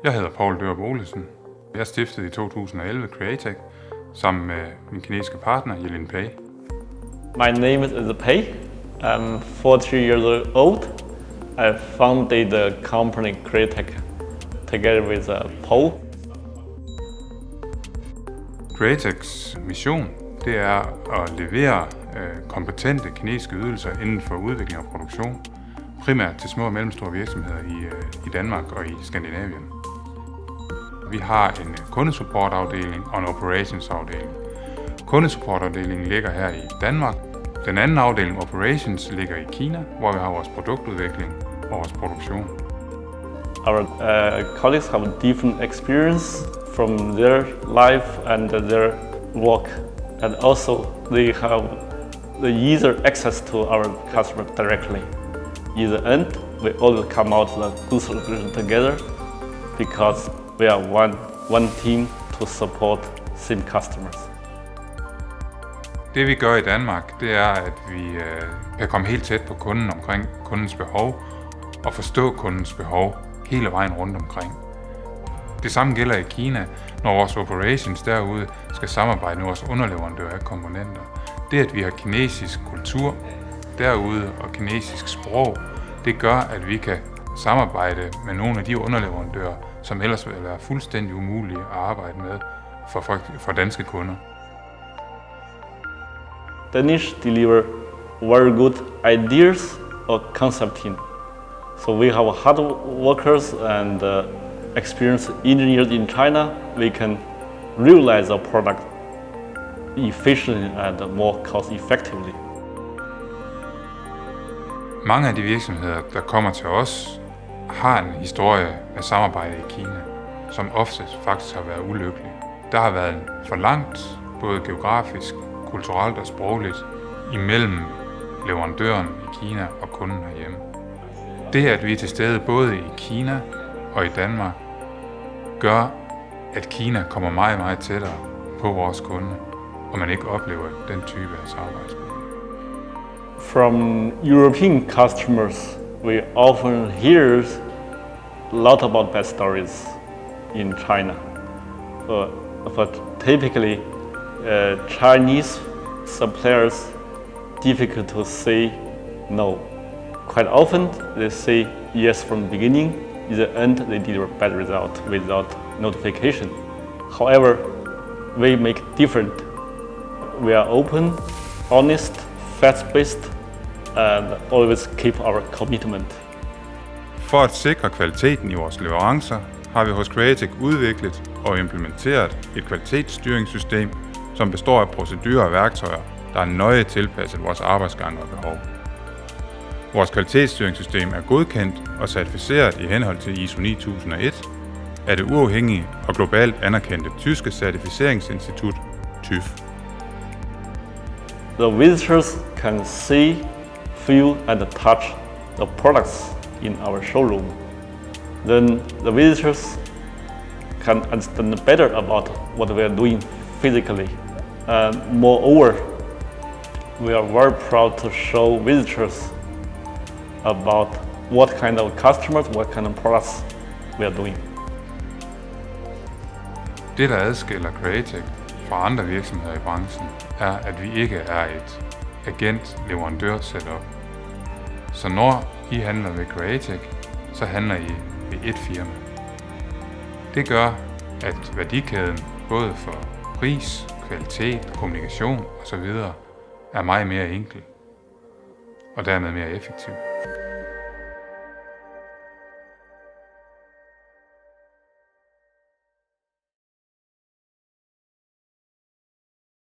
Jeg hedder Poul Dørup Olesen. Jeg stiftede i 2011 Createch sammen med min kinesiske partner Yilin Pei. My name is Pei. I'm 43 years old. I founded the company Createch together with Paul. Createchs mission det er at levere kompetente kinesiske ydelser inden for udvikling og produktion, primært til små og mellemstore virksomheder i Danmark og i Skandinavien. Vi har en kundesupportafdeling og en operationsafdeling. Kundesupportafdelingen ligger her i Danmark. Den anden afdeling, Operations, ligger i Kina, hvor vi har vores produktudvikling og vores produktion. Our colleagues have different experience from their life and their work, and also they have the easier access to our customer directly. In the end, we all come out the good solution together because we are one team to support same customers. Det vi gør i Danmark, det er, at vi kan komme helt tæt på kunden omkring kundens behov og forstå kundens behov hele vejen rundt omkring. Det samme gælder i Kina, når vores operations derude skal samarbejde med vores underleverandører af komponenter. Det, at vi har kinesisk kultur derude og kinesisk sprog, det gør, at vi kan samarbejde med nogle af de underleverandører, som ellers ville være fuldstændig umulige at arbejde med for danske kunder. Danish deliver very good ideas or concepting. So we have hard workers and experienced engineers in China. We can realize our product efficiently and more cost effectively. Mange af de virksomheder, der kommer til os, har en historie med samarbejde i Kina, som oftest faktisk har været ulykkelig. Der har været for langt, både geografisk, kulturelt og sprogligt, imellem leverandøren i Kina og kunden herhjemme. Det, at vi er til stede både i Kina og i Danmark, gør, at Kina kommer meget, meget tættere på vores kunde, og man ikke oplever den type af samarbejdsproblem. From European customers, we often hear a lot about bad stories in China. But typically, Chinese suppliers difficult to say no. Quite often, they say yes from the beginning. In the end, they deliver bad result without notification. However, we make different. We are open, honest, fact-based, and always keep our commitment. For at sikre kvaliteten i vores leverancer, har vi hos Createch udviklet og implementeret et kvalitetsstyringssystem, som består af procedurer og værktøjer, der er nøje tilpasset vores arbejdsgange og behov. Vores kvalitetsstyringssystem er godkendt og certificeret i henhold til ISO 9001 af det uafhængige og globalt anerkendte tyske certificeringsinstitut TÜV. The visitors can see, feel and touch the products in our showroom. Then the visitors can understand better about what we are doing physically. Moreover, we are very proud to show visitors about what kind of customers, what kind of products we are doing. Det, der adskiller Createch fra andre virksomheder i branchen, er, at vi ikke er et agent-leverandør-setup. Så når I handler ved Createch, så handler I ved et firma. Det gør, at værdikæden både for pris, kvalitet, kommunikation osv. er meget mere enkel og dermed mere effektiv.